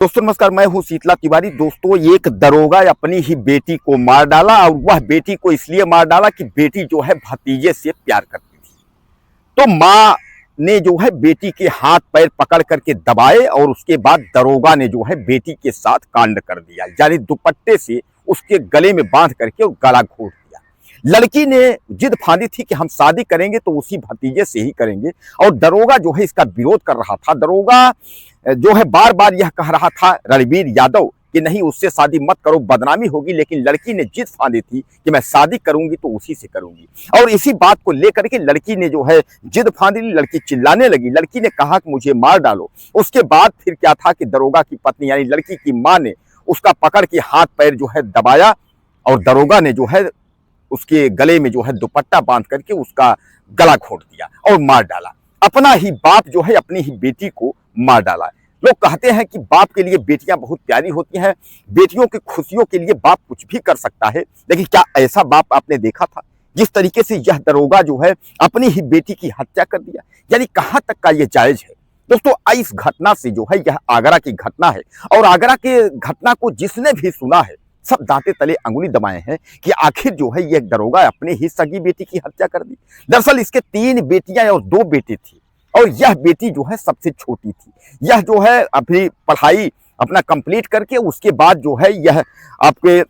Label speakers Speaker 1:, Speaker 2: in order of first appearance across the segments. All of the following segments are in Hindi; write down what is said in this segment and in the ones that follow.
Speaker 1: दोस्तों नमस्कार, मैं हूं शीतला तिवारी। दोस्तों, एक दरोगा अपनी ही बेटी को मार डाला और वह बेटी को इसलिए मार डाला कि बेटी जो है भतीजे से प्यार करती थी। तो माँ ने जो है बेटी के हाथ पैर पकड़ करके दबाए और उसके बाद दरोगा ने जो है बेटी के साथ कांड कर दिया, यानी दुपट्टे से उसके गले में बांध करके और गला घोट दिया। लड़की ने जिद फांदी थी कि हम शादी करेंगे तो उसी भतीजे से ही करेंगे, और दरोगा जो है इसका विरोध कर रहा था। दरोगा जो है बार बार यह कह रहा था रणबीर यादव कि नहीं, उससे शादी मत करो, बदनामी होगी, लेकिन लड़की ने जिद फांदी थी कि मैं शादी करूंगी तो उसी से करूंगी। और इसी बात को लेकर के लड़की ने जो है जिद फांदी, लड़की चिल्लाने लगी। लड़की ने कहा कि मुझे मार डालो। उसके बाद फिर क्या था कि दरोगा की पत्नी यानी लड़की की माँ ने उसका पकड़ के हाथ पैर जो है दबाया और दरोगा ने जो है उसके गले में जो है दुपट्टा बांध करके उसका गला घोट दिया और मार डाला। अपना ही बाप जो है अपनी ही बेटी को मार डाला। लोग कहते हैं कि बाप के लिए बेटियां बहुत प्यारी होती हैं, बेटियों की खुशियों के लिए बाप कुछ भी कर सकता है, लेकिन क्या ऐसा बाप आपने देखा था? जिस तरीके से यह दरोगा जो है अपनी ही बेटी की हत्या कर दिया, यानी कहां तक का यह जायज है? दोस्तों, इस घटना से जो है, यह आगरा की घटना है और आगरा के घटना को जिसने भी सुना है सब दांते तले अंगुली दबाए हैं कि आखिर जो है यह दरोगा अपने ही सगी बेटी की हत्या कर दी। दरअसल इसके 3 बेटियां और 2 बेटे थे और यह बेटी जो है सबसे छोटी थी। यह जो है अपनी पढ़ाई अपना कंप्लीट करके उसके बाद जो है यह आपके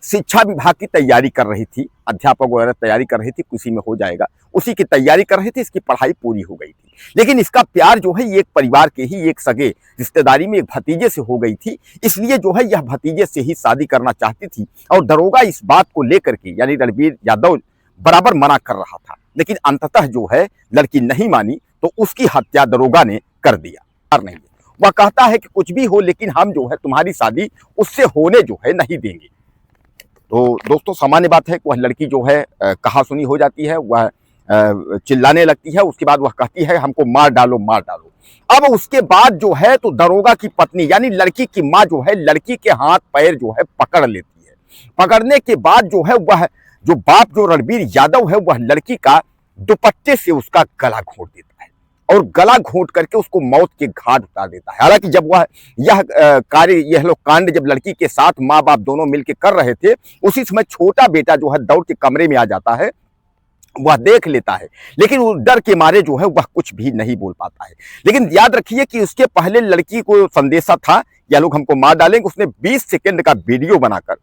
Speaker 1: शिक्षा विभाग की तैयारी कर रही थी, अध्यापक वगैरह तैयारी कर रही थी, किसी में हो जाएगा, उसी की तैयारी कर रही थी। इसकी पढ़ाई पूरी हो गई थी, लेकिन इसका प्यार जो है एक परिवार के ही एक सगे रिश्तेदारी में एक भतीजे से हो गई थी। इसलिए जो है यह भतीजे से ही शादी करना चाहती थी और दरोगा इस बात को लेकर के यानी रणबीर यादव बराबर मना कर रहा था, लेकिन अंततः जो है लड़की नहीं मानी तो उसकी हत्या दरोगा ने कर दिया। नहीं, वह कहता है कि कुछ भी हो लेकिन हम जो है तुम्हारी शादी उससे होने जो है नहीं देंगे। तो दोस्तों, सामान्य बात है कि वह लड़की जो है कहा सुनी हो जाती है, वह चिल्लाने लगती है। उसके बाद वह कहती है हमको मार डालो, मार डालो। अब उसके बाद जो है तो दरोगा की पत्नी यानी लड़की की माँ जो है लड़की के हाथ पैर जो है पकड़ लेती है। पकड़ने के बाद जो है वह जो बाप जो रणबीर यादव है वह लड़की का दुपट्टे से उसका गला घोट देता है और गला घोट करके उसको मौत के घाट उतार देता है। हालांकि जब वह यह लोग कांड जब लड़की के साथ माँ बाप दोनों मिलकर कर रहे थे, उसी समय छोटा बेटा जो है दौड़ के कमरे में आ जाता है। वह देख लेता है, लेकिन वो डर के मारे जो है वह कुछ भी नहीं बोल पाता है। लेकिन याद रखिए कि उसके पहले लड़की को संदेशा था यह लोग हमको मार डालेंगे। उसने 20 सेकंड का वीडियो बनाकर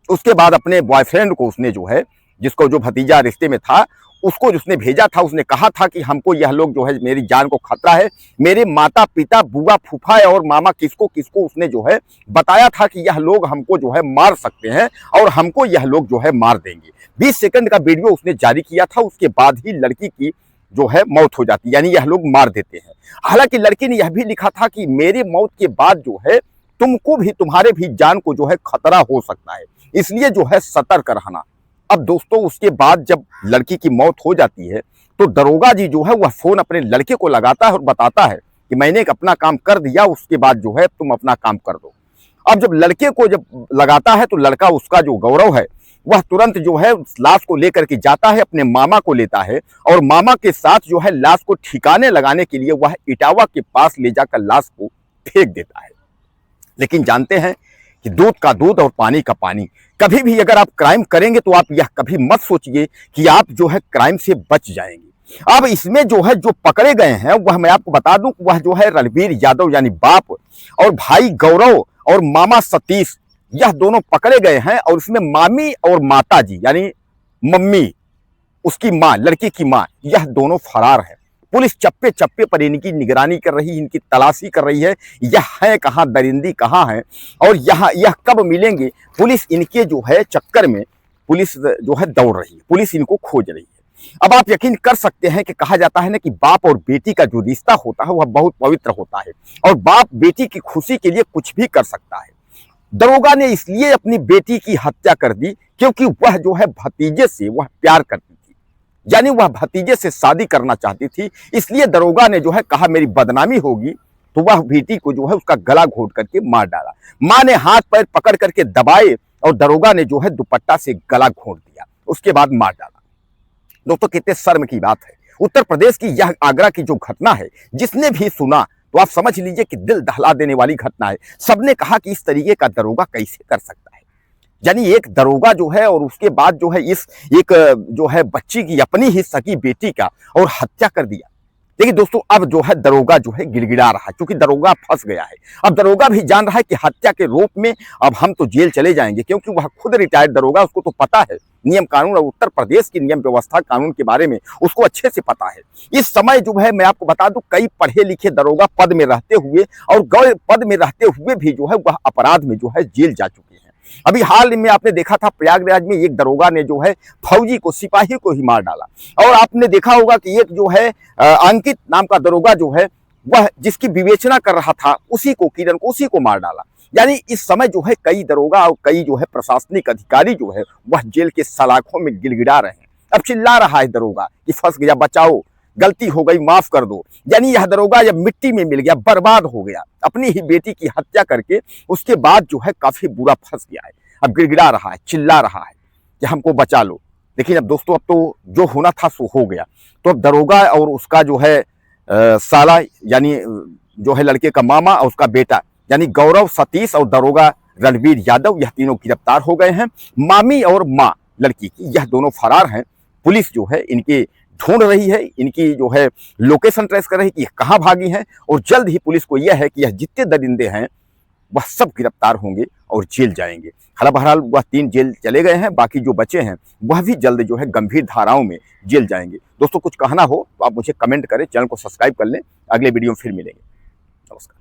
Speaker 1: उसके बाद अपने बॉयफ्रेंड को उसने जो है, जिसको जो भतीजा रिश्ते में था, उसको उसने भेजा था। उसने कहा था कि हमको यह लोग जो है मेरी जान को खतरा है, मेरे माता पिता बुआ फूफा और मामा किसको किसको उसने जो है बताया था कि यह लोग हमको जो है मार सकते हैं और हमको यह लोग जो है मार देंगे। 20 सेकंड का वीडियो उसने जारी किया था। उसके बाद ही लड़की की जो है मौत हो जाती, यानी यह लोग मार देते हैं। हालांकि लड़की ने यह भी लिखा था कि मेरी मौत के बाद जो है तुमको भी, तुम्हारे भी जान को जो है खतरा हो सकता है, इसलिए जो है सतर्क रहना। अब दोस्तों, उसके बाद जब लड़की की मौत हो जाती है तो दरोगा जी जो है वह फोन अपने लड़के को लगाता है और बताता है कि मैंने एक अपना काम कर दिया, उसके बाद जो है तुम अपना काम कर दो। अब जब लड़के को जब लगाता है तो लड़का, उसका जो गौरव है, वह तुरंत जो है लाश को लेकर के जाता है, अपने मामा को लेता है और मामा के साथ जो है लाश को ठिकाने लगाने के लिए वह इटावा के पास ले जाकर लाश को फेंक देता है। लेकिन जानते हैं कि दूध का दूध और पानी का पानी, कभी भी अगर आप क्राइम करेंगे तो आप यह कभी मत सोचिए कि आप जो है क्राइम से बच जाएंगे। अब इसमें जो है जो पकड़े गए हैं वह मैं आपको बता दूं, वह जो है रणबीर यादव यानी बाप और भाई गौरव और मामा सतीश, यह दोनों पकड़े गए हैं। और इसमें मामी और माता जी यानी मम्मी, उसकी माँ, लड़की की माँ, यह दोनों फरार है। पुलिस चप्पे चप्पे पर इनकी निगरानी कर रही है, इनकी तलाशी कर रही है, यह है कहाँ, दरिंदी कहाँ है और यह कब मिलेंगे। पुलिस इनके जो है चक्कर में पुलिस जो है दौड़ रही है, पुलिस इनको खोज रही है। अब आप यकीन कर सकते हैं कि कहा जाता है ना कि बाप और बेटी का जो रिश्ता होता है वह बहुत पवित्र होता है और बाप बेटी की खुशी के लिए कुछ भी कर सकता है। दरोगा ने इसलिए अपनी बेटी की हत्या कर दी क्योंकि वह जो है भतीजे से वह प्यार करती थी, यानी वह भतीजे से शादी करना चाहती थी। इसलिए दरोगा ने जो है कहा मेरी बदनामी होगी, तो वह बेटी को जो है उसका गला घोट करके मार डाला। मां ने हाथ पैर पकड़ करके दबाए और दरोगा ने जो है दुपट्टा से गला घोट दिया, उसके बाद मार डाला। दोस्तों, कितने शर्म की बात है। उत्तर प्रदेश की यह आगरा की जो घटना है, जिसने भी सुना तो आप समझ लीजिए कि दिल दहला देने वाली घटना है। सबने कहा कि इस तरीके का दरोगा कैसे कर सकता है, यानी एक दरोगा जो है और उसके बाद जो है इस एक जो है बच्ची की, अपनी ही सगी बेटी का, और हत्या कर दिया। देखिए दोस्तों, अब जो है दरोगा जो है गिड़गिड़ा रहा है, क्योंकि दरोगा फंस गया है। अब दरोगा भी जान रहा है कि हत्या के रोप में अब हम तो जेल चले जाएंगे, क्योंकि वह खुद रिटायर्ड दरोगा, उसको तो पता है नियम कानून और उत्तर प्रदेश की नियम व्यवस्था कानून के बारे में उसको अच्छे से पता है। इस समय जो है मैं आपको बता दूं, कई पढ़े लिखे दरोगा पद में रहते हुए और गौर पद में रहते हुए भी जो है वह अपराध में जो है जेल जा चुके हैं। अभी हाल में आपने देखा था प्रयागराज में एक दरोगा ने जो है फौजी को, सिपाही को ही मार डाला। और आपने देखा होगा कि एक जो है अंकित नाम का दरोगा जो है वह जिसकी विवेचना कर रहा था उसी को, किरण को, उसी को मार डाला। यानी इस समय जो है कई दरोगा और कई जो है प्रशासनिक अधिकारी जो है वह जेल के सलाखों में गिड़गिड़ा रहे हैं। अब चिल्ला रहा है दरोगा कि फंस गया, बचाओ, गलती हो गई, माफ कर दो। यानी यह दरोगा जब मिट्टी में मिल गया, बर्बाद हो गया, अपनी ही बेटी की हत्या करके, उसके बाद जो है काफी बुरा फंस गया है। अब गिड़गिड़ा रहा है, चिल्ला रहा है कि हमको बचा लो। लेकिन अब दोस्तों, अब तो जो होना था सो हो गया। तो अब दरोगा और उसका जो है साला, यानी जो है लड़के का मामा और उसका बेटा, यानी गौरव, सतीश और दरोगा रणवीर यादव, यह तीनों गिरफ्तार हो गए हैं। मामी और माँ लड़की की, यह दोनों फरार हैं। पुलिस जो है इनकी ढूंढ रही है, इनकी जो है लोकेशन ट्रेस कर रही है कि कहाँ भागी हैं, और जल्द ही पुलिस को यह है कि यह जितने दरिंदे हैं वह सब गिरफ्तार होंगे और जेल जाएंगे। बहरहाल वह 3 जेल चले गए हैं, बाकी जो बचे हैं वह भी जल्द जो है गंभीर धाराओं में जेल जाएंगे। दोस्तों, कुछ कहना हो तो आप मुझे कमेंट करें, चैनल को सब्सक्राइब कर लें। अगले वीडियो में फिर मिलेंगे। नमस्कार।